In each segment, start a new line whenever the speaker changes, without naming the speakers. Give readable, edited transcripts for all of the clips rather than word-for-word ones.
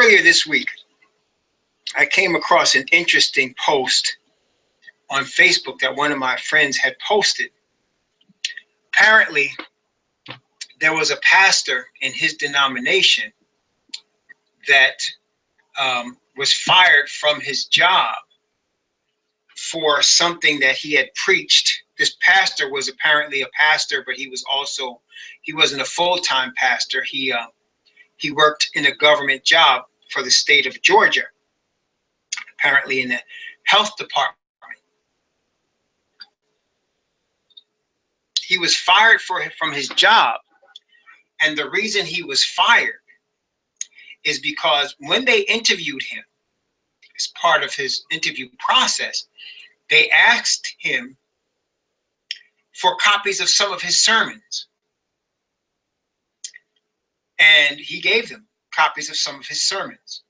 Earlier this week, I came across an interesting post on Facebook that one of my friends had posted. Apparently, there was a pastor in his denomination that was fired from his job for something that he had preached. This pastor was apparently a pastor, but he wasn't a full-time pastor. He worked in a government job for the state of Georgia, apparently in the health department. He was fired from his job, and the reason he was fired is because when they interviewed him, as part of his interview process, they asked him for copies of some of his sermons. And he gave them copies of some of his sermons.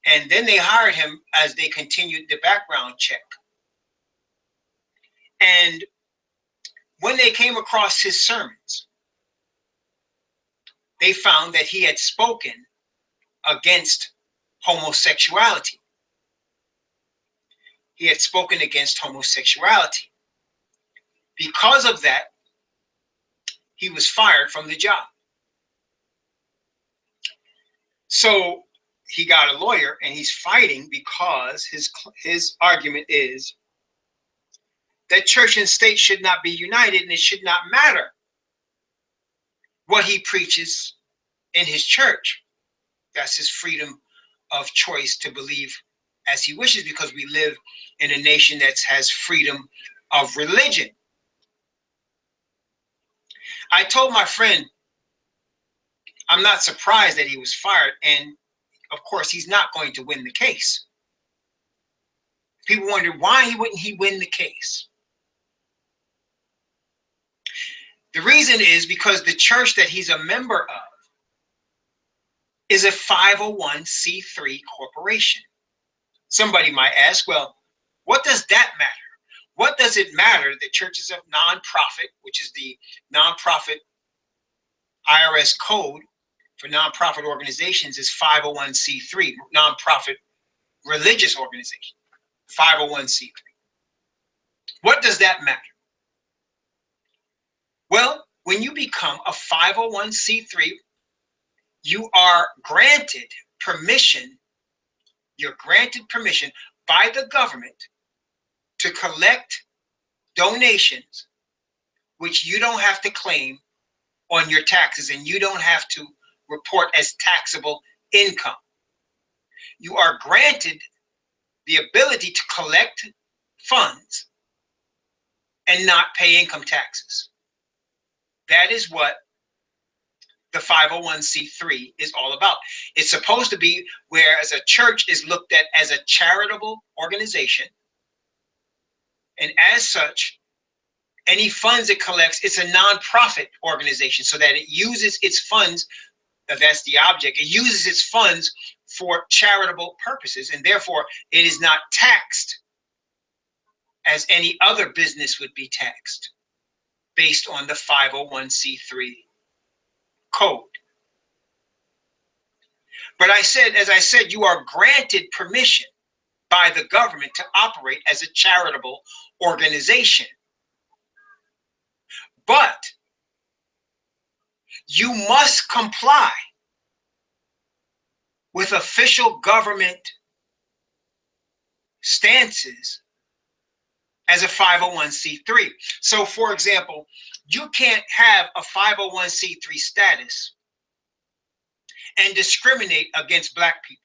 And then they hired him as they continued the background check. And when they came across his sermons, they found that he had spoken against homosexuality. He had spoken against homosexuality. Because of that, he was fired from the job. So he got a lawyer and he's fighting because his argument is that church and state should not be united, and it should not matter what he preaches in his church. That's his freedom of choice to believe as he wishes, because we live in a nation that has freedom of religion. I told my friend I'm not surprised that he was fired, and of course he's not going to win the case. People wonder why wouldn't he win the case? The reason is because the church that he's a member of is a 501c3 corporation. Somebody might ask, well, what does that matter? What does it matter that church is a nonprofit, which is the nonprofit IRS code for nonprofit organizations is 501c3, nonprofit religious organization, 501c3. What does that matter? Well, when you become a 501c3, you are granted permission, you're granted permission by the government to collect donations, which you don't have to claim on your taxes, and you don't have to report as taxable income. You are granted the ability to collect funds and not pay income taxes. That is what the 501c3 is all about. It's supposed to be, whereas a church is looked at as a charitable organization, and as such, any funds it collects, it's a nonprofit organization, so that it uses its funds, that's the object, it uses its funds for charitable purposes, and therefore it is not taxed as any other business would be taxed based on the 501c3 code. But as I said, you are granted permission by the government to operate as a charitable organization. But you must comply with official government stances as a 501c3. So, for example, you can't have a 501c3 status and discriminate against Black people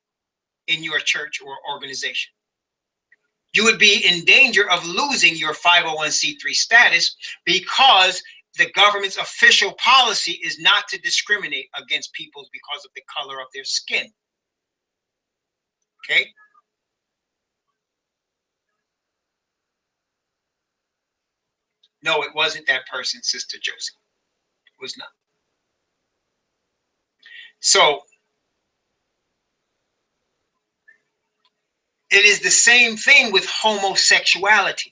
in your church or organization. You would be in danger of losing your 501c3 status because the government's official policy is not to discriminate against people because of the color of their skin. Okay? No, it wasn't that person, Sister Josie. It was not. So, it is the same thing with homosexuality.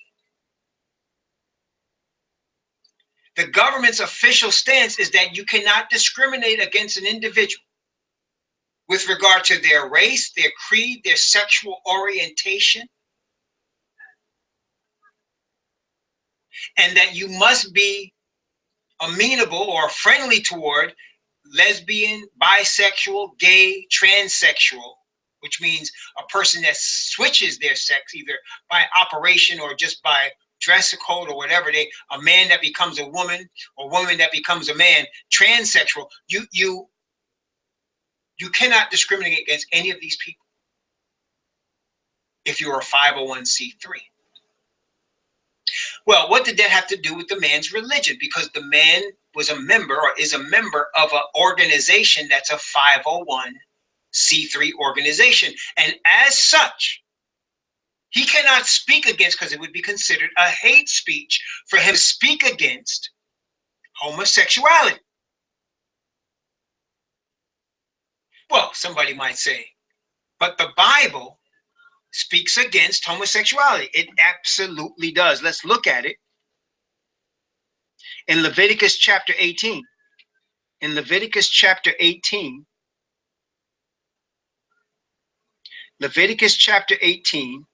The government's official stance is that you cannot discriminate against an individual with regard to their race, their creed, their sexual orientation, and that you must be amenable or friendly toward lesbian, bisexual, gay, transsexual, which means a person that switches their sex either by operation or just by dress code or whatever. A man that becomes a woman or woman that becomes a man, transsexual. You cannot discriminate against any of these people if you're a 501c3. Well, what did that have to do with the man's religion? Because the man was a member or is a member of an organization that's a 501c3 organization. And as such, he cannot speak against, because it would be considered a hate speech for him to speak against homosexuality. Well, somebody might say, but the Bible speaks against homosexuality. It absolutely does. Let's look at it in Leviticus chapter 18. In Leviticus chapter 18, Leviticus chapter 18,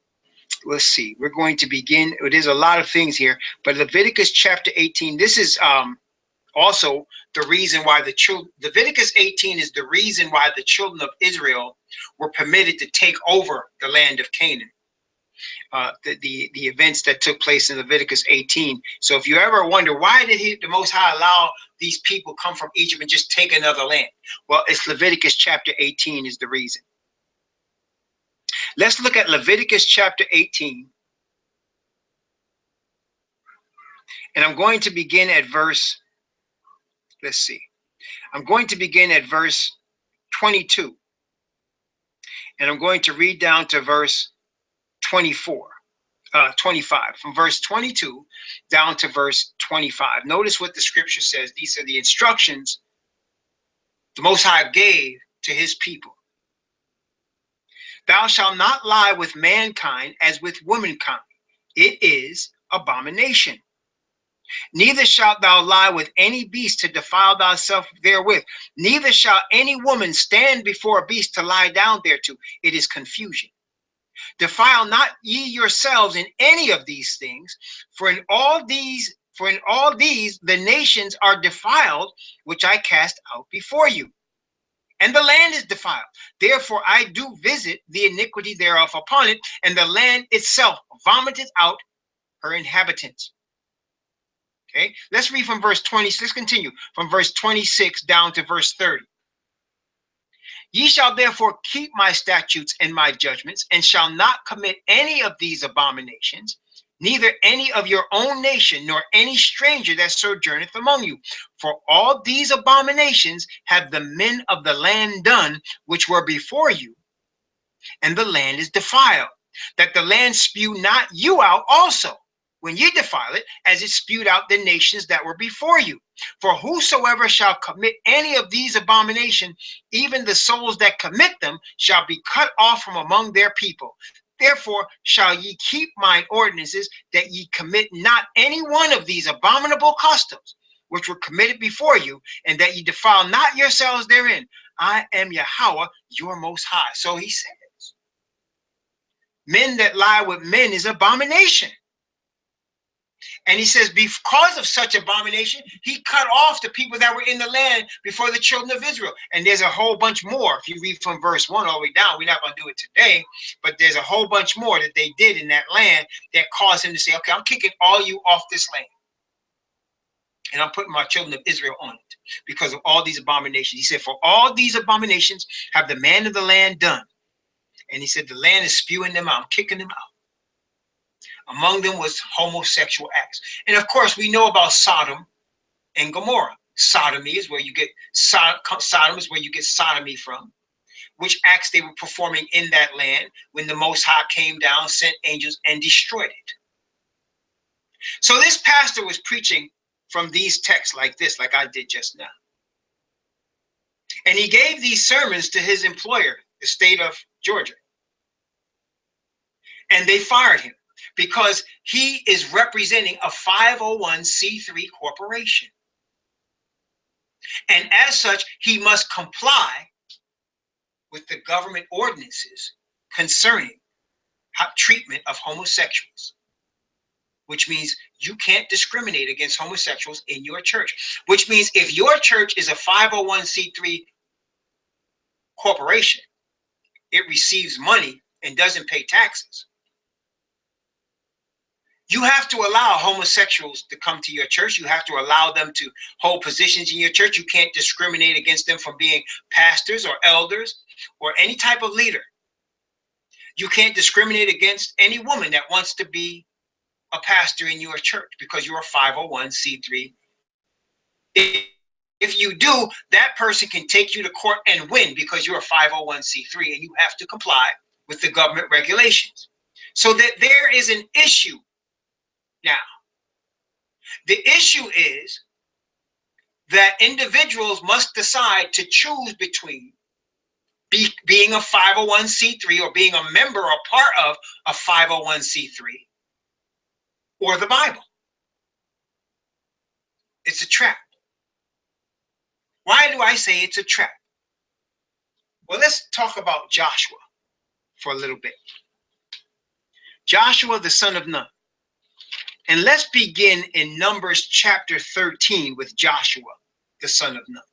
let's see, we're going to begin, there's a lot of things here, but Leviticus chapter 18, this is also the reason why Leviticus 18 is the reason why the children of Israel were permitted to take over the land of Canaan. The events that took place in Leviticus 18. So if you ever wonder, why did the Most High allow these people come from Egypt and just take another land? Well, it's Leviticus chapter 18 is the reason. Let's look at Leviticus chapter 18. And I'm going to begin at verse, let's see. I'm going to begin at verse 22. And I'm going to read down to verse 25. From verse 22 down to verse 25. Notice what the scripture says. These are the instructions the Most High gave to his people. Thou shalt not lie with mankind as with womankind. It is abomination. Neither shalt thou lie with any beast to defile thyself therewith. Neither shall any woman stand before a beast to lie down thereto. It is confusion. Defile not ye yourselves in any of these things, for in all these the nations are defiled, which I cast out before you. And the land is defiled. Therefore I do visit the iniquity thereof upon it, and the land itself vomiteth out her inhabitants. Okay, let's read from verse 20. Let's continue from verse 26 down to verse 30. Ye shall therefore keep my statutes and my judgments, and shall not commit any of these abominations, neither any of your own nation, nor any stranger that sojourneth among you. For all these abominations have the men of the land done, which were before you, and the land is defiled, that the land spew not you out also, when ye defile it, as it spewed out the nations that were before you. For whosoever shall commit any of these abominations, even the souls that commit them, shall be cut off from among their people. Therefore shall ye keep mine ordinances, that ye commit not any one of these abominable customs, which were committed before you, and that ye defile not yourselves therein. I am Yahweh, your Most High. So he says, men that lie with men is abomination. And he says, because of such abomination, he cut off the people that were in the land before the children of Israel. And there's a whole bunch more. If you read from verse 1 all the way down, we're not going to do it today, but there's a whole bunch more that they did in that land that caused him to say, okay, I'm kicking all you off this land. And I'm putting my children of Israel on it because of all these abominations. He said, for all these abominations have the man of the land done. And he said, the land is spewing them out, I'm kicking them out. Among them was homosexual acts. And of course, we know about Sodom and Gomorrah. Sodomy is where you get Sodom is where you get sodomy from, which acts they were performing in that land when the Most High came down, sent angels, and destroyed it. So this pastor was preaching from these texts like this, like I did just now. And he gave these sermons to his employer, the state of Georgia. And they fired him, because he is representing a 501c3 corporation. And as such, he must comply with the government ordinances concerning treatment of homosexuals, which means you can't discriminate against homosexuals in your church, which means if your church is a 501c3 corporation, it receives money and doesn't pay taxes. You have to allow homosexuals to come to your church. You have to allow them to hold positions in your church. You can't discriminate against them from being pastors or elders or any type of leader. You can't discriminate against any woman that wants to be a pastor in your church because you're a 501c3. If you do, that person can take you to court and win because you're a 501c3 and you have to comply with the government regulations. So that there is an issue now. The issue is that individuals must decide to choose between being a 501c3 or being a member or part of a 501c3 or the Bible. It's a trap. Why do I say it's a trap? Well, let's talk about Joshua for a little bit. Joshua, the son of Nun. And let's begin in Numbers chapter 13 with Joshua, the son of Nun.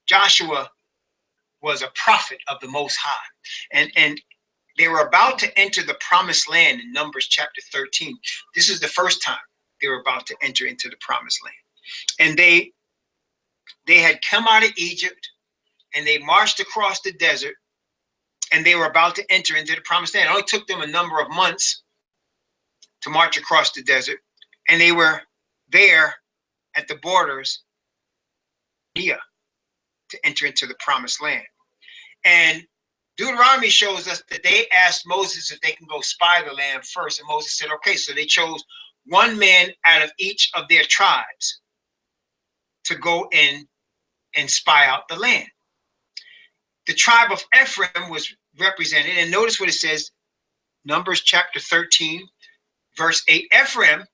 Joshua was a prophet of the Most High. And they were about to enter the promised land in Numbers chapter 13. This is the first time they were about to enter into the promised land. And they had come out of Egypt and they marched across the desert and they were about to enter into the promised land. It only took them a number of months to march across the desert. And they were there at the borders to enter into the promised land. And Deuteronomy shows us that they asked Moses if they can go spy the land first. And Moses said, okay. So they chose one man out of each of their tribes to go in and spy out the land. The tribe of Ephraim was represented. And notice what it says, Numbers chapter 13, verse 8. Ephraim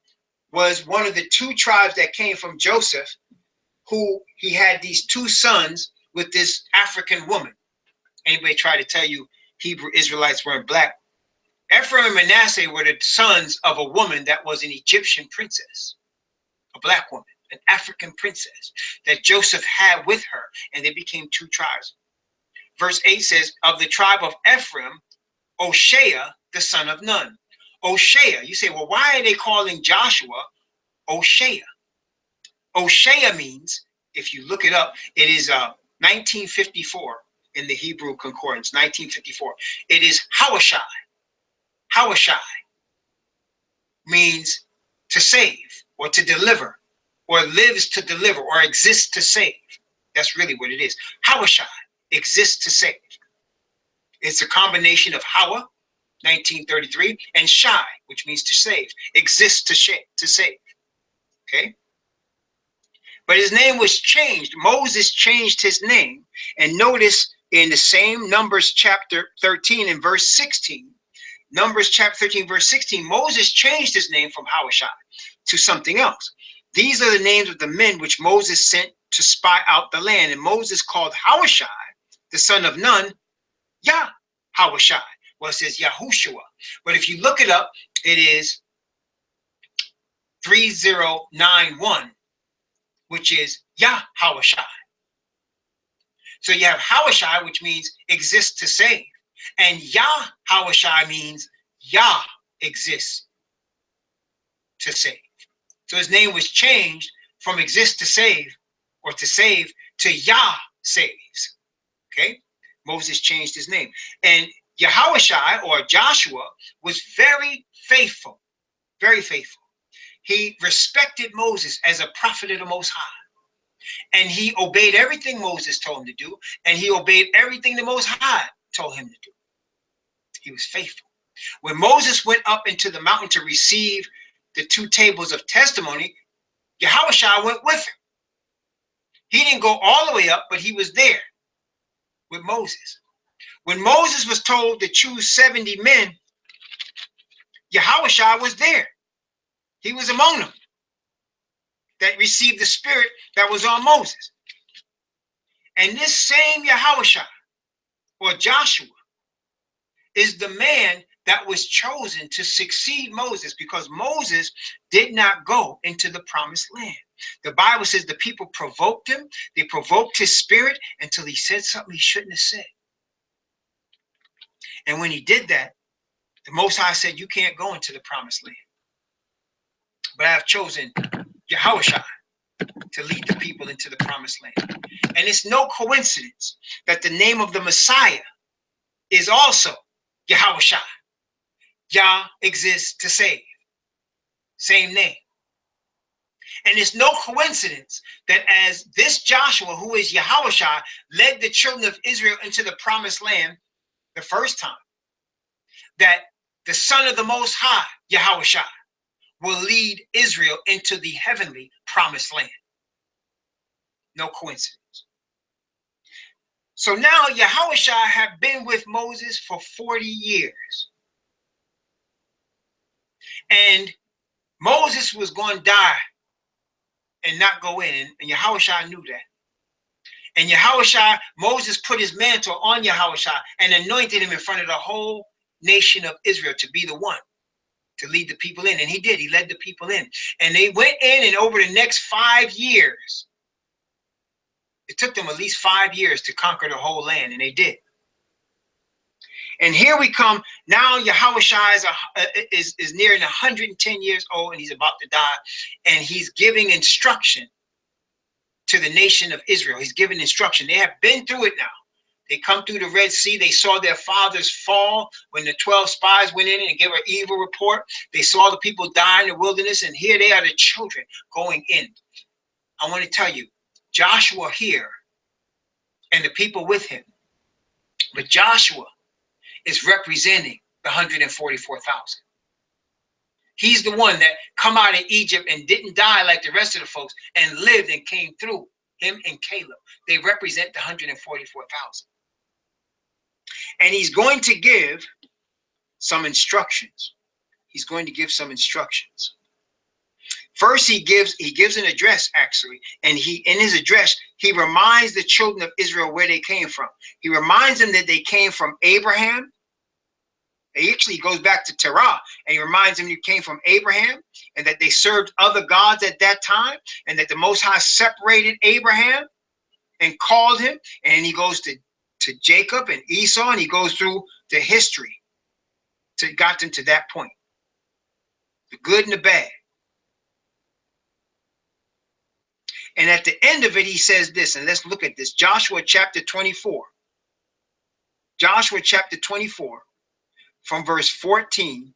was one of the two tribes that came from Joseph, who he had these two sons with this African woman. Anybody try to tell you Hebrew Israelites weren't black? Ephraim and Manasseh were the sons of a woman that was an Egyptian princess, a black woman, an African princess that Joseph had with her, and they became two tribes. Verse 8 says, of the tribe of Ephraim, Oshea, the son of Nun. Oshea, you say, well, why are they calling Joshua Oshea? Oshea means, if you look it up, it is 1954 in the Hebrew Concordance, 1954. It is Hawashai. Hawashai means to save or to deliver or lives to deliver or exists to save. That's really what it is. Hawashai, exists to save. It's a combination of Hawa, 1933, and Shai, which means to save, exists to save. Okay? But his name was changed. Moses changed his name. And notice in the same Numbers chapter 13 and verse 16, Numbers chapter 13, verse 16, Moses changed his name from Hawashai to something else. These are the names of the men which Moses sent to spy out the land. And Moses called Hawashai, the son of Nun, Hawashai. Well, it says Yahushua. But if you look it up, it is 3091, which is Hawashai. So you have Hawashai, which means exists to save. And Hawashai means Yah exists to save. So his name was changed from exist to save or to save to Yah saves. Okay? Moses changed his name. And Yahushai or Joshua was very faithful, very faithful. He respected Moses as a prophet of the Most High. And he obeyed everything Moses told him to do. And he obeyed everything the Most High told him to do. He was faithful. When Moses went up into the mountain to receive the two tables of testimony, Yahushua went with him. He didn't go all the way up, but he was there with Moses. When Moses was told to choose 70 men, Yahushua was there. He was among them that received the spirit that was on Moses. And this same Yahushua or Joshua, is the man that was chosen to succeed Moses, because Moses did not go into the promised land. The Bible says the people provoked him. They provoked his spirit until he said something he shouldn't have said. And when he did that, the Most High said, you can't go into the promised land. But I have chosen Yahushua to lead the people into the promised land. And it's no coincidence that the name of the Messiah is also Yahushua. Yah exists to save. Same name. And it's no coincidence that as this Joshua, who is Yahushua, led the children of Israel into the promised land the first time, that the Son of the Most High, Yahushua, will lead Israel into the heavenly promised land. No coincidence. So now Yahushua have been with Moses for 40 years. And Moses was going to die and not go in. And Yahushua knew that. And Yahushua, Moses put his mantle on Yahushua and anointed him in front of the whole nation of Israel to be the one to lead the people in. And he did. He led the people in. And they went in, and over the next 5 years, it took them at least 5 years to conquer the whole land, and they did. And here we come. Now Yahushua is nearing 110 years old, and he's about to die. And he's giving instruction to the nation of Israel. He's giving instruction. They have been through it now. They come through the Red Sea. They saw their fathers fall when the 12 spies went in and gave an evil report. They saw the people die in the wilderness, and here they are, the children going in. I want to tell you, Joshua here and the people with him, but Joshua is representing the 144,000. He's the one that come out of Egypt and didn't die like the rest of the folks and lived and came through. Him and Caleb. They represent the 144,000. And he's going to give some instructions. He's going to give some instructions. First, he gives an address, actually. And in his address, he reminds the children of Israel where they came from. He reminds them that they came from Abraham. He actually goes back to Terah, and he reminds them you came from Abraham, and that they served other gods at that time, and that the Most High separated Abraham and called him. And he goes to Jacob and Esau, and he goes through the history to got them to that point, the good and the bad. And at the end of it, he says this, and let's look at this. Joshua chapter 24. Joshua chapter 24. From verse 14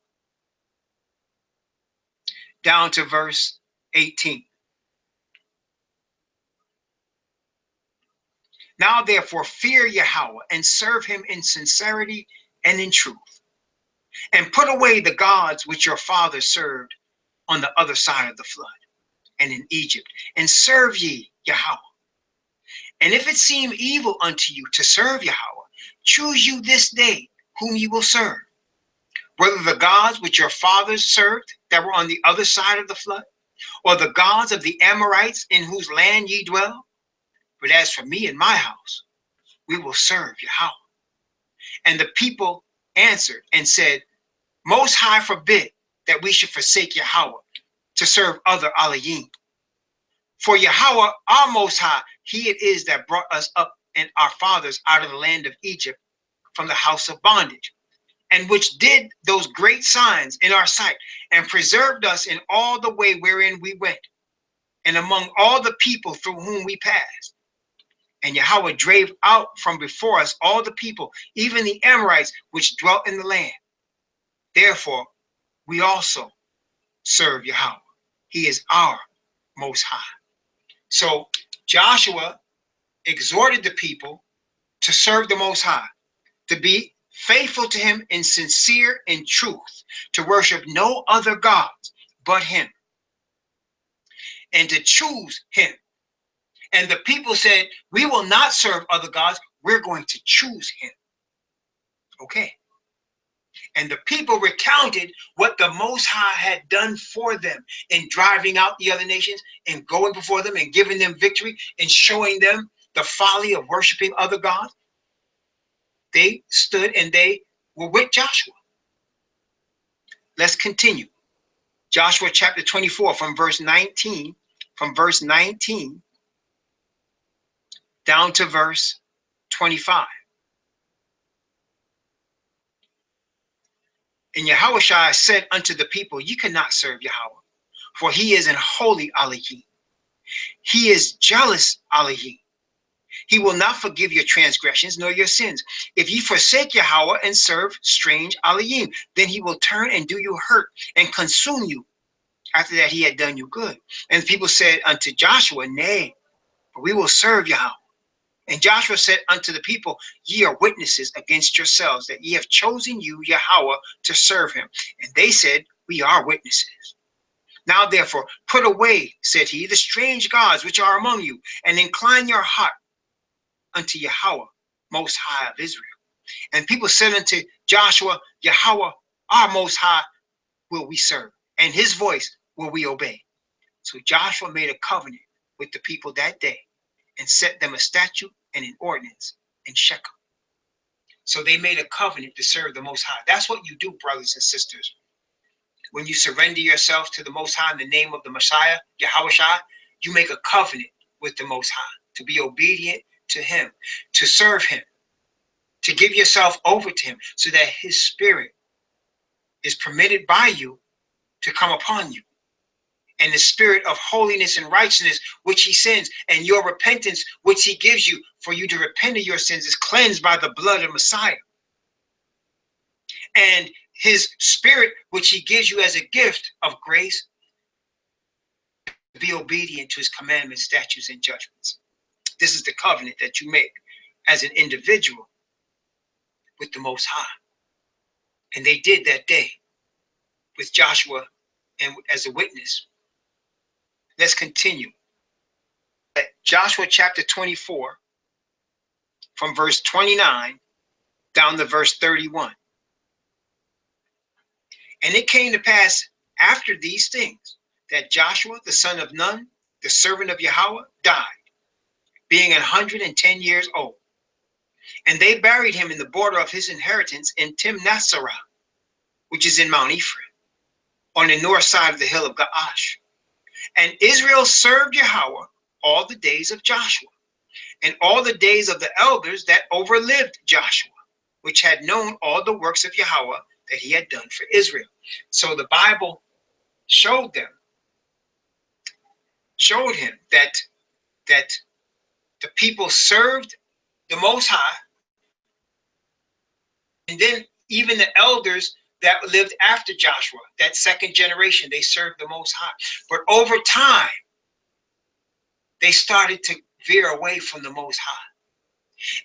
down to verse 18. Now therefore fear Yahweh and serve him in sincerity and in truth, and put away the gods which your fathers served on the other side of the flood and in Egypt, and serve ye Yahweh. And if it seem evil unto you to serve Yahweh, choose you this day whom ye will serve, whether the gods which your fathers served that were on the other side of the flood, or the gods of the Amorites in whose land ye dwell. But as for me and my house, we will serve Yahweh. And the people answered and said, Most High forbid that we should forsake Yahweh to serve other Elohim. For Yahweh, our Most High, he it is that brought us up and our fathers out of the land of Egypt from the house of bondage, and which did those great signs in our sight, and preserved us in all the way wherein we went, and among all the people through whom we passed. And Yahweh drave out from before us all the people, even the Amorites, which dwelt in the land. Therefore, we also serve Yahweh. He is our Most High. So Joshua exhorted the people to serve the Most High, to be faithful to him in sincere and truth, to worship no other gods but him, and to choose him. And the people said, we will not serve other gods, we're going to choose him. Okay. And the people recounted what the Most High had done for them in driving out the other nations and going before them and giving them victory and showing them the folly of worshiping other gods. They stood and they were with Joshua. Let's continue. Joshua chapter 24 from verse 19, down to verse 25. And Yahushua said unto the people, ye cannot serve Yahweh, for he is an holy Elohim. He is jealous Elohim. He will not forgive your transgressions nor your sins. If ye forsake Yahweh and serve strange Elohim, then he will turn and do you hurt and consume you after that he had done you good. And the people said unto Joshua, nay, but we will serve Yahweh. And Joshua said unto the people, ye are witnesses against yourselves that ye have chosen you, Yahweh, to serve him. And they said, we are witnesses. Now therefore, put away, said he, the strange gods which are among you, and incline your heart unto Yahweh, most high of Israel. And people said unto Joshua, Yahweh, our most high, will we serve, and his voice will we obey. So Joshua made a covenant with the people that day and set them a statute and an ordinance in Shechem. So they made a covenant to serve the Most High. That's what you do, brothers and sisters. When you surrender yourself to the Most High in the name of the Messiah, Yahushua, you make a covenant with the Most High to be obedient to him, to serve him, to give yourself over to him so that his spirit is permitted by you to come upon you. And the spirit of holiness and righteousness, which he sends, and your repentance, which he gives you for you to repent of your sins, is cleansed by the blood of Messiah. And his spirit, which he gives you as a gift of grace, to be obedient to his commandments, statutes, and judgments. This is the covenant that you make as an individual with the Most High. And they did that day with Joshua and as a witness. Let's continue. Joshua chapter 24, from verse 29 down to verse 31. And it came to pass after these things that Joshua, the son of Nun, the servant of Yahweh, died, being 110 years old. And they buried him in the border of his inheritance in Timnath-serah, which is in Mount Ephraim, on the north side of the hill of Gaash. And Israel served Yahweh all the days of Joshua, and all the days of the elders that overlived Joshua, which had known all the works of Yahweh that he had done for Israel. So the Bible showed him that the people served the Most High, and then even the elders that lived after Joshua, that second generation, they served the Most High. But over time, they started to veer away from the Most High.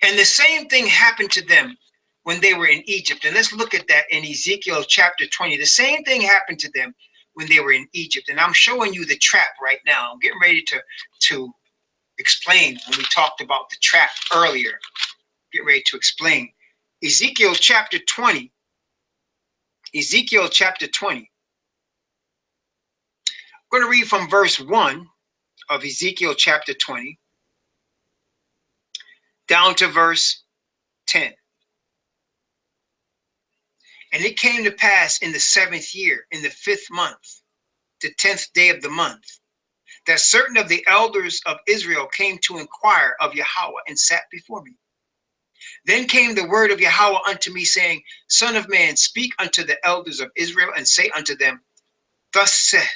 And the same thing happened to them when they were in Egypt. And let's look at that in Ezekiel chapter 20. The same thing happened to them when they were in Egypt. And I'm showing you the trap right now. I'm getting ready to explain when we talked about the trap earlier. Get ready to explain. Ezekiel chapter 20. Ezekiel chapter 20. I'm going to read from verse 1 of Ezekiel chapter 20 down to verse 10. And it came to pass in the 7th year, in the 5th month, the 10th day of the month, that certain of the elders of Israel came to inquire of Yahweh and sat before me. Then came the word of Yahweh unto me, saying, Son of man, speak unto the elders of Israel, and say unto them, Thus saith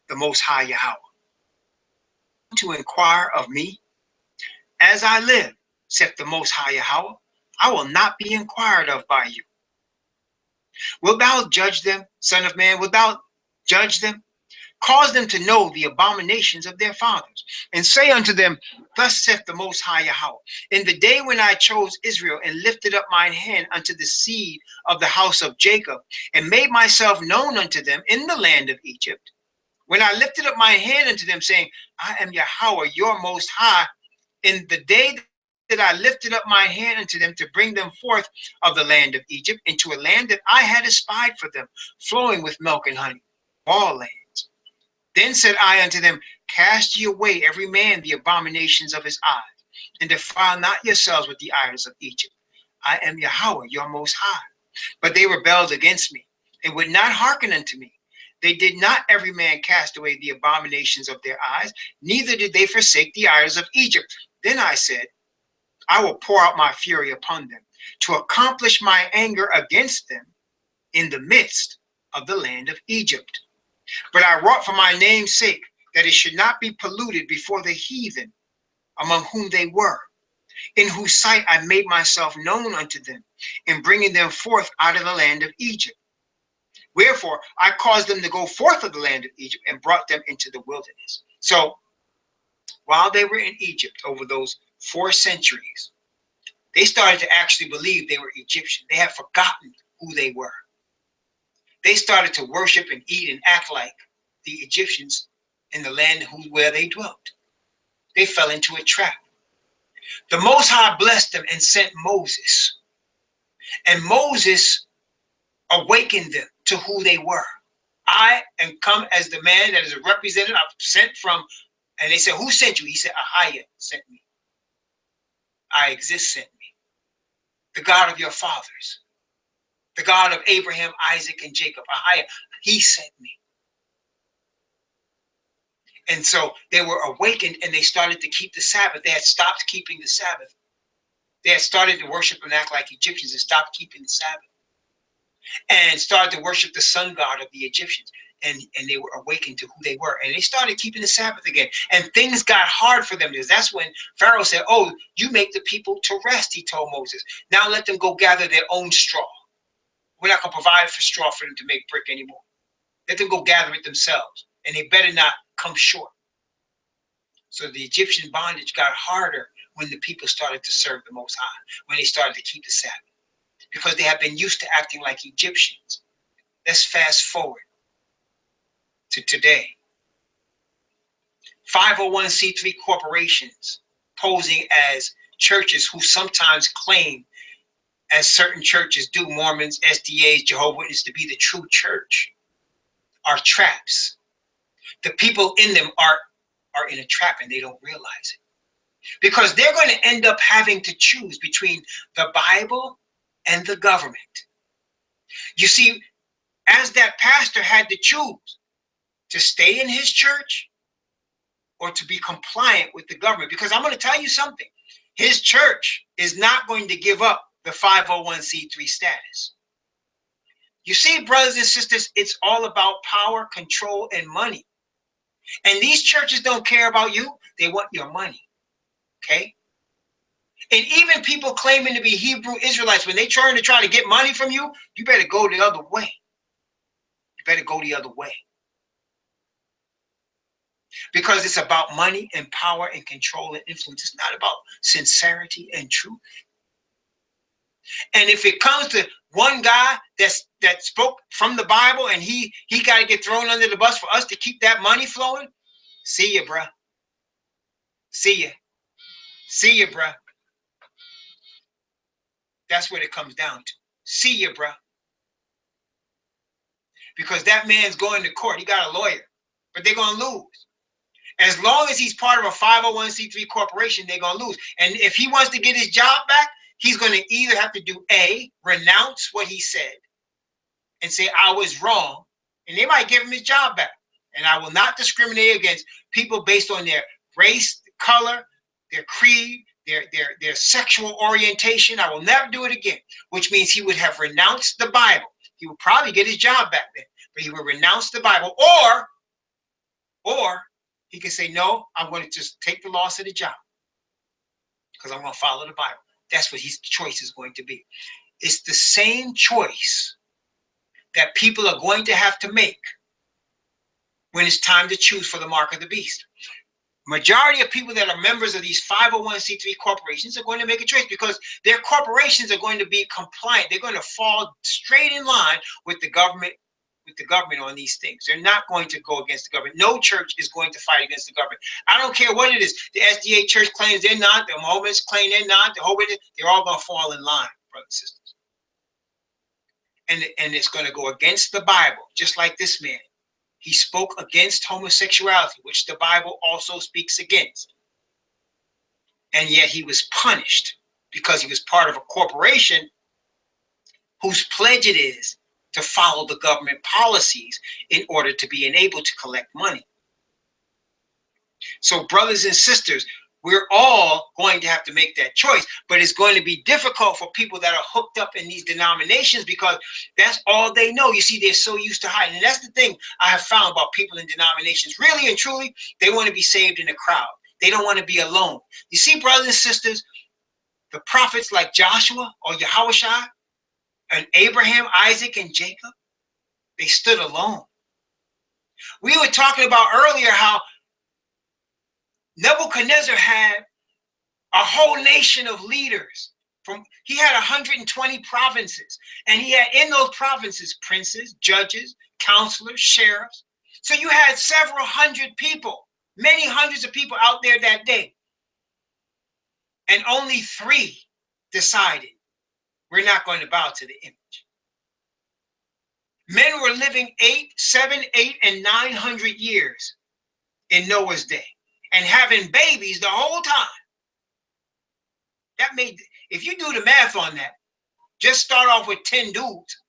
the Most High Yahweh, to inquire of me, as I live, saith the Most High Yahweh, I will not be inquired of by you. Wilt thou judge them, son of man? Wilt thou judge them? Cause them to know the abominations of their fathers, and say unto them, Thus saith the Most High Yahweh, in the day when I chose Israel, and lifted up mine hand unto the seed of the house of Jacob, and made myself known unto them in the land of Egypt, when I lifted up my hand unto them, saying, I am Yahweh, your Most High, in the day that I lifted up my hand unto them to bring them forth of the land of Egypt into a land that I had espied for them, flowing with milk and honey, all lands. Then said I unto them, Cast ye away every man the abominations of his eyes, and defile not yourselves with the idols of Egypt. I am Yahweh, your most high. But they rebelled against me and would not hearken unto me. They did not every man cast away the abominations of their eyes, neither did they forsake the idols of Egypt. Then I said, I will pour out my fury upon them to accomplish my anger against them in the midst of the land of Egypt. But I wrought for my name's sake that it should not be polluted before the heathen among whom they were, in whose sight I made myself known unto them, in bringing them forth out of the land of Egypt. Wherefore I caused them to go forth of the land of Egypt and brought them into the wilderness. So while they were in Egypt over those 4 centuries, they started to actually believe they were Egyptian. They had forgotten who they were. They started to worship and eat and act like the Egyptians in the land where they dwelt. They fell into a trap. The Most High blessed them and sent Moses. And Moses awakened them to who they were. I am come as the man that is a representative. I'm sent from, and they said, who sent you? He said, Ahia sent me. I exist sent me. The God of your fathers. The God of Abraham, Isaac, and Jacob. Ahia, he sent me. And so they were awakened and they started to keep the Sabbath. They had stopped keeping the Sabbath. They had started to worship and act like Egyptians and stopped keeping the Sabbath. And started to worship the sun god of the Egyptians. And they were awakened to who they were. And they started keeping the Sabbath again. And things got hard for them. That's when Pharaoh said, oh, you make the people to rest, he told Moses. Now let them go gather their own straw. We're not going to provide for straw for them to make brick anymore. Let them go gather it themselves. And they better not come short. So the Egyptian bondage got harder when the people started to serve the Most High, when they started to keep the Sabbath, because they had been used to acting like Egyptians. Let's fast forward to today. 501c3 corporations posing as churches who sometimes claim, as certain churches do, Mormons, SDAs, Jehovah's Witnesses, to be the true church, are traps. The people in them are in a trap and they don't realize it. Because they're going to end up having to choose between the Bible and the government. You see, as that pastor had to choose to stay in his church or to be compliant with the government. Because I'm going to tell you something. His church is not going to give up the 501c3 status. You see, brothers and sisters, it's all about power, control, and money. And these churches don't care about you. They want your money. Okay? And even people claiming to be Hebrew Israelites, when they try to get money from you, you better go the other way. You better go the other way. Because it's about money and power and control and influence. It's not about sincerity and truth. And if it comes to one guy that spoke from the Bible and he got to get thrown under the bus for us to keep that money flowing, see ya, bruh. See ya. See ya, bruh. That's what it comes down to. See ya, bruh. Because that man's going to court. He got a lawyer. But they're going to lose. As long as he's part of a 501c3 corporation, they're going to lose. And if he wants to get his job back, he's going to either have to do A, renounce what he said and say, I was wrong. And they might give him his job back. And I will not discriminate against people based on their race, color, their creed, their sexual orientation. I will never do it again, which means he would have renounced the Bible. He would probably get his job back then, but he would renounce the Bible, or he can say, no, I'm going to just take the loss of the job because I'm going to follow the Bible. That's what his choice is going to be. It's the same choice that people are going to have to make when it's time to choose for the mark of the beast. Majority of people that are members of these 501c3 corporations are going to make a choice because their corporations are going to be compliant. They're going to fall straight in line with the government on these things. They're not going to go against the government. No church is going to fight against the government. I don't care what it is. The SDA church claims they're not. The Mormons claim they're not. The Jehovah's, they're all going to fall in line, brothers and sisters. And it's going to go against the Bible, just like this man. He spoke against homosexuality, which the Bible also speaks against. And yet he was punished because he was part of a corporation whose pledge it is to follow the government policies in order to be enabled to collect money. So brothers and sisters, we're all going to have to make that choice, but it's going to be difficult for people that are hooked up in these denominations because that's all they know. You see, they're so used to hiding. And that's the thing I have found about people in denominations. Really and truly, they want to be saved in a crowd. They don't want to be alone. You see, brothers and sisters, the prophets like Joshua or Yahushua and Abraham, Isaac, and Jacob, they stood alone. We were talking about earlier how Nebuchadnezzar had a whole nation of leaders. He had 120 provinces, and he had in those provinces princes, judges, counselors, sheriffs. So you had several hundred people, many hundreds of people out there that day. And only 3 decided we're not going to bow to the image. Men were living 8, 7, 8, and 900 years in Noah's day and having babies the whole time. That made, if you do the math on that, just start off with 10 dudes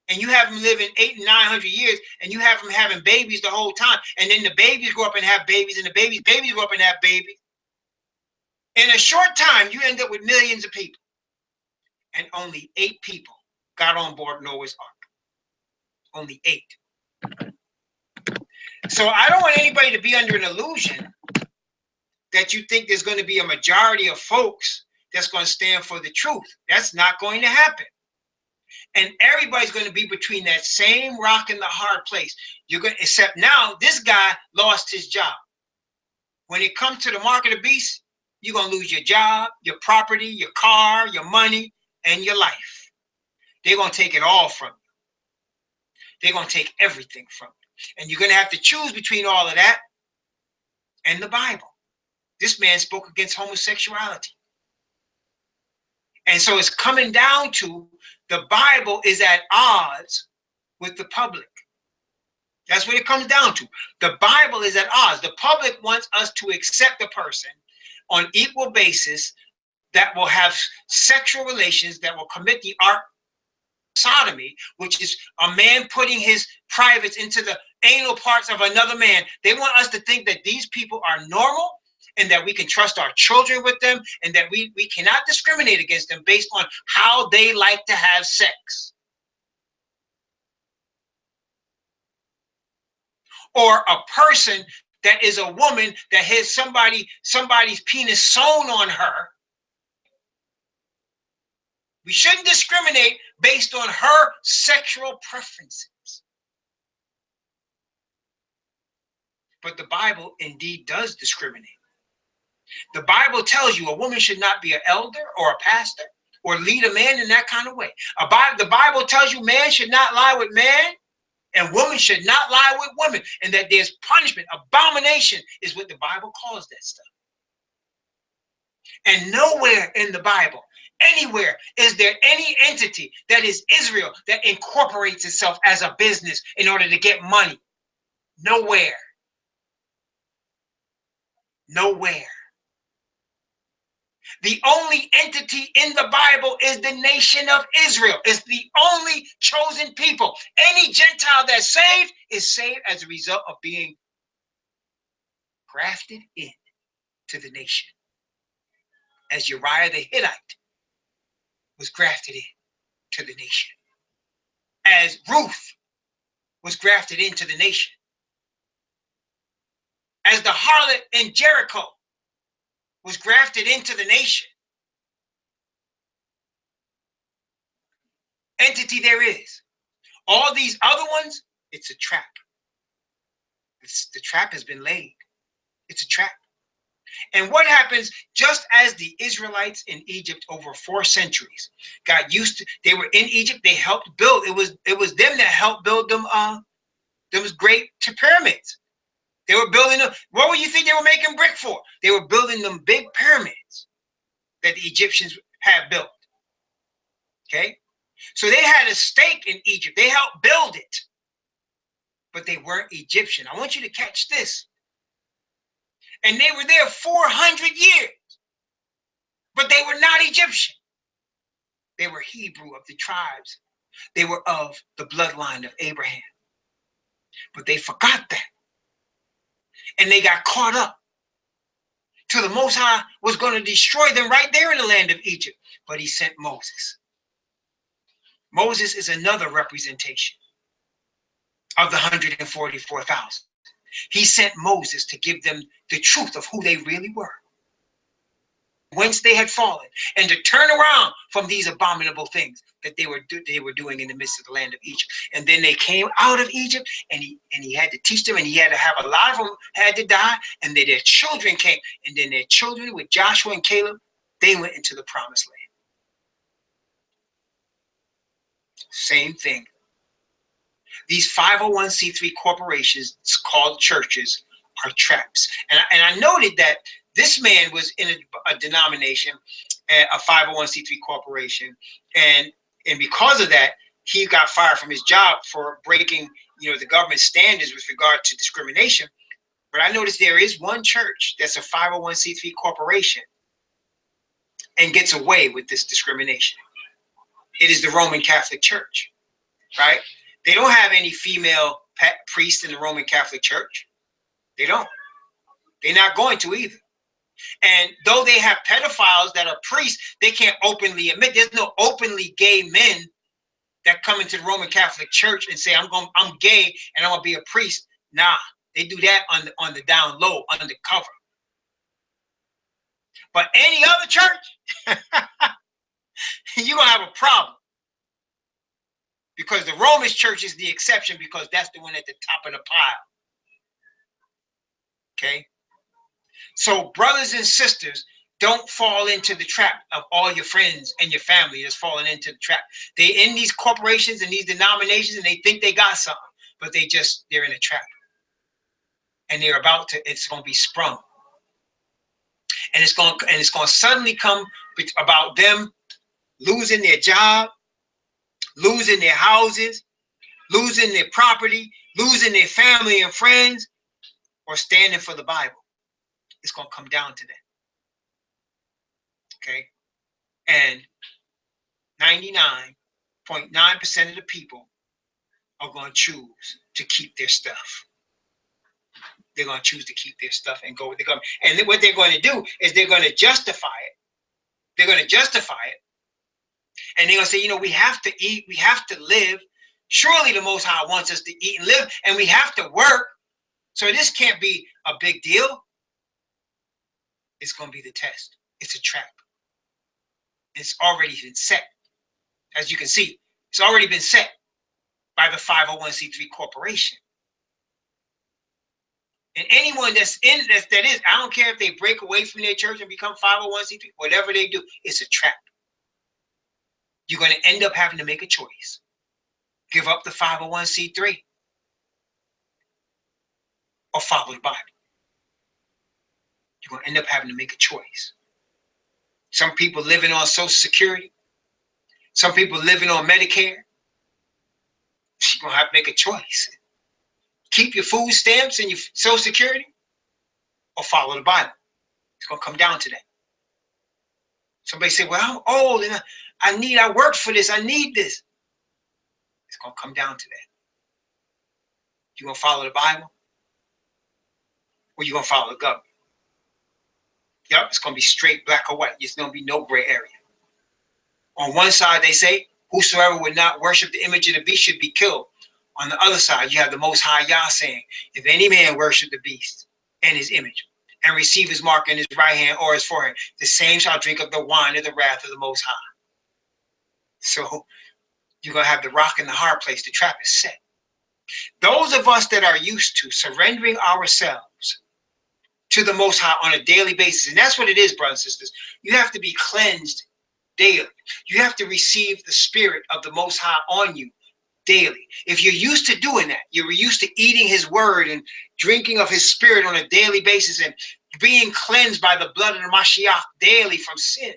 and you have them living 8 and 900 years and you have them having babies the whole time. And then the babies grow up and have babies and the babies grow up and have babies. In a short time, you end up with millions of people. And only 8 people got on board Noah's Ark. Only 8. So I don't want anybody to be under an illusion that you think there's going to be a majority of folks that's going to stand for the truth. That's not going to happen. And everybody's going to be between that same rock and the hard place. Except now, this guy lost his job. When it comes to the mark of the beast, you're going to lose your job, your property, your car, your money, and your life. They're going to take it all from you. They're going to take everything from you. And you're going to have to choose between all of that and the Bible. This man spoke against homosexuality. And so it's coming down to the Bible is at odds with the public. That's what it comes down to. The Bible is at odds. The public wants us to accept a person on equal basis that will have sexual relations, that will commit the art sodomy, which is a man putting his privates into the anal parts of another man. They want us to think that these people are normal and that we can trust our children with them and that we cannot discriminate against them based on how they like to have sex. Or a person that is a woman that has somebody's penis sewn on her. We shouldn't discriminate based on her sexual preferences. But the Bible indeed does discriminate. The Bible tells you a woman should not be an elder or a pastor or lead a man in that kind of way. The Bible tells you man should not lie with man and woman should not lie with women, and that there's punishment. Abomination is what the Bible calls that stuff. And nowhere in the Bible, anywhere, is there any entity that is Israel that incorporates itself as a business in order to get money. Nowhere. Nowhere. The only entity in the Bible is the nation of Israel. It's the only chosen people. Any Gentile that's saved is saved as a result of being grafted in to the nation. As Uriah the Hittite was grafted in to the nation. As Ruth was grafted into the nation. As the harlot in Jericho was grafted into the nation. Entity there is. All these other ones, it's a trap. The trap has been laid. It's a trap. And what happens, just as the Israelites in Egypt over 4 centuries got used to, they were in Egypt, they helped build, it was them that helped build them those great pyramids. They were building them. What would you think they were making brick for? They were building them big pyramids that the Egyptians had built. Okay? So they had a stake in Egypt. They helped build it. But they weren't Egyptian. I want you to catch this. And they were there 400 years. But they were not Egyptian. They were Hebrew of the tribes. They were of the bloodline of Abraham. But they forgot that. And they got caught up till the Most High was going to destroy them right there in the land of Egypt. But he sent Moses. Moses is another representation of the 144,000. He sent Moses to give them the truth of who they really were, whence they had fallen, and to turn around from these abominable things that they were doing in the midst of the land of Egypt. And then they came out of Egypt, and he had to teach them, and he had to have a lot of them had to die, and then their children came, and then their children with Joshua and Caleb, they went into the promised land. Same thing. These 501c3 corporations called churches are traps. And I noted that this man was in a denomination, a 501c3 corporation, and because of that, he got fired from his job for breaking, the government standards with regard to discrimination. But I noticed there is one church that's a 501c3 corporation and gets away with this discrimination. It is the Roman Catholic Church, right? They don't have any female priests in the Roman Catholic Church. They don't. They're not going to either. And though they have pedophiles that are priests, they can't openly admit. There's no openly gay men that come into the Roman Catholic Church and say, I'm gay and I'm gonna be a priest. Nah, they do that on the down low, undercover. But any other church, you're gonna have a problem. Because the Roman Church is the exception, because that's the one at the top of the pile. Okay? So brothers and sisters, don't fall into the trap of all your friends and your family that's falling into the trap. They in these corporations and these denominations, and they think they got something, but they're in a trap. And it's going to be sprung. And it's going to suddenly come about them losing their job, losing their houses, losing their property, losing their family and friends, or standing for the Bible. It's going to come down to that. Okay? And 99.9% of the people are going to choose to keep their stuff. They're going to choose to keep their stuff and go with the government. And what they're going to do is they're going to justify it. They're going to justify it. And they're going to say, we have to eat, we have to live. Surely the Most High wants us to eat and live, and we have to work. So this can't be a big deal. It's going to be the test. It's a trap. It's already been set. As you can see, it's already been set by the 501c3 corporation. And anyone that's in that is, I don't care if they break away from their church and become 501c3, whatever they do, it's a trap. You're going to end up having to make a choice. Give up the 501c3 or follow the Bible. You're going to end up having to make a choice. Some people living on Social Security. Some people living on Medicare. You're going to have to make a choice. Keep your food stamps and your Social Security or follow the Bible. It's going to come down to that. Somebody say, well, I'm old and I worked for this. I need this. It's going to come down to that. You going to follow the Bible or you going to follow the government? Yep, it's going to be straight black or white. There's going to be no gray area. On one side, they say, whosoever would not worship the image of the beast should be killed. On the other side, you have the Most High Yah saying, if any man worship the beast and his image and receive his mark in his right hand or his forehead, the same shall drink of the wine of the wrath of the Most High. So you're going to have the rock and the hard place. The trap is set. Those of us that are used to surrendering ourselves to the Most High on a daily basis, and that's what it is, brothers and sisters, you have to be cleansed daily. You have to receive the Spirit of the Most High on you daily. If you're used to doing that, you're used to eating his word and drinking of his Spirit on a daily basis and being cleansed by the blood of the Mashiach daily from sin,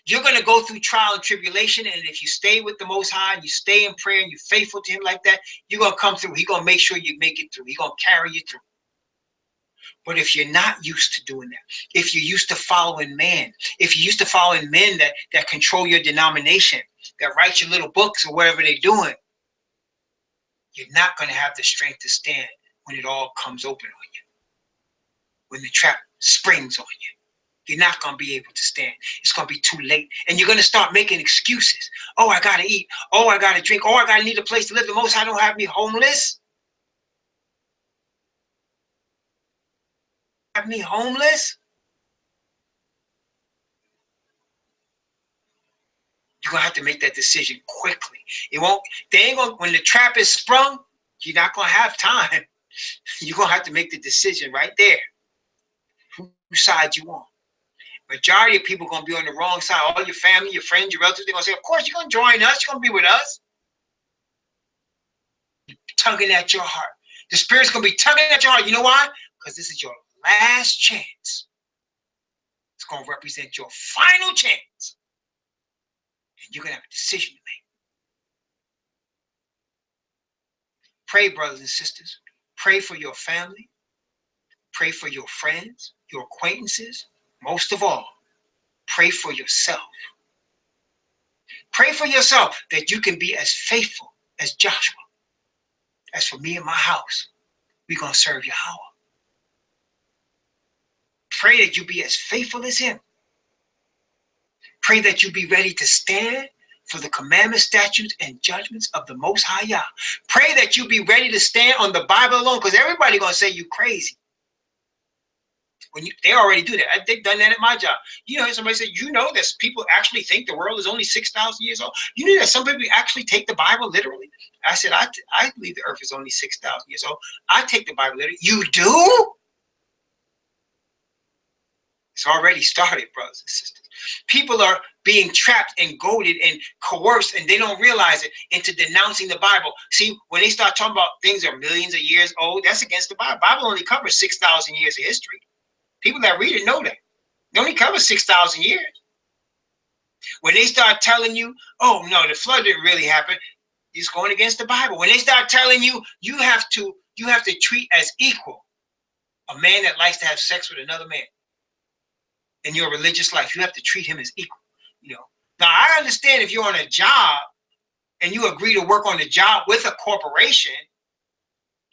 you're going to go through trial and tribulation. And if you stay with the Most High and you stay in prayer and you're faithful to him like that, you're going to come through. He's going to make sure you make it through. He's going to carry you through. But if you're not used to doing that, if you're used to following man, if you're used to following men that control your denomination, that write your little books or whatever they're doing, you're not going to have the strength to stand when it all comes open on you, when the trap springs on you. You're not going to be able to stand. It's going to be too late. And you're going to start making excuses. Oh, I got to eat. Oh, I got to drink. Oh, I got to need a place to live. The Most High don't have me homeless. Have me homeless. You're going to have to make that decision quickly. It won't, they ain't going, when the trap is sprung, you're not going to have time. You're going to have to make the decision right there. Whose side you on? Majority of people are going to be on the wrong side. All your family, your friends, your relatives, they're going to say, of course, you're going to join us. You're going to be with us. Tugging at your heart. The Spirit's going to be tugging at your heart. You know why? Because this is your last chance. It's going to represent your final chance. And you're going to have a decision to make. Pray, brothers and sisters. Pray for your family. Pray for your friends, your acquaintances. Most of all, pray for yourself. Pray for yourself that you can be as faithful as Joshua. As for me and my house, we're going to serve Yahweh. Pray that you be as faithful as him. Pray that you be ready to stand for the commandments, statutes, and judgments of the Most High Yah. Pray that you be ready to stand on the Bible alone, because everybody's going to say you crazy. They already do that. They've done that at my job. You know, somebody said, you know that people actually think the world is only 6,000 years old. You know that some people actually take the Bible literally. I said, I believe the earth is only 6,000 years old. I take the Bible literally. You do? It's already started, brothers and sisters. People are being trapped and goaded and coerced, and they don't realize it, into denouncing the Bible. See, when they start talking about things that are millions of years old, that's against the Bible. The Bible only covers 6,000 years of history. People that read it know that. It only covers 6,000 years. When they start telling you, oh, no, the flood didn't really happen, it's going against the Bible. When they start telling you, you have to treat as equal a man that likes to have sex with another man in your religious life. You have to treat him as equal. You know. Now, I understand if you're on a job and you agree to work on the job with a corporation,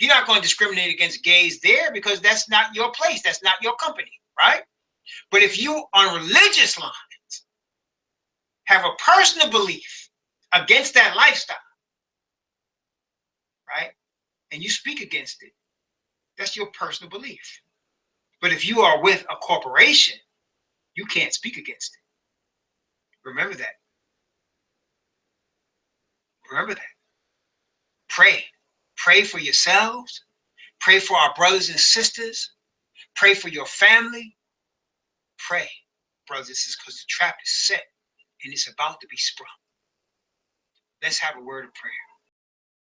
you're not going to discriminate against gays there, because that's not your place. That's not your company, right? But if you, on religious lines, have a personal belief against that lifestyle, right? And you speak against it, that's your personal belief. But if you are with a corporation, you can't speak against it. Remember that. Remember that. Pray. Pray for yourselves. Pray for our brothers and sisters. Pray for your family. Pray, brothers and sisters, because the trap is set and it's about to be sprung. Let's have a word of prayer.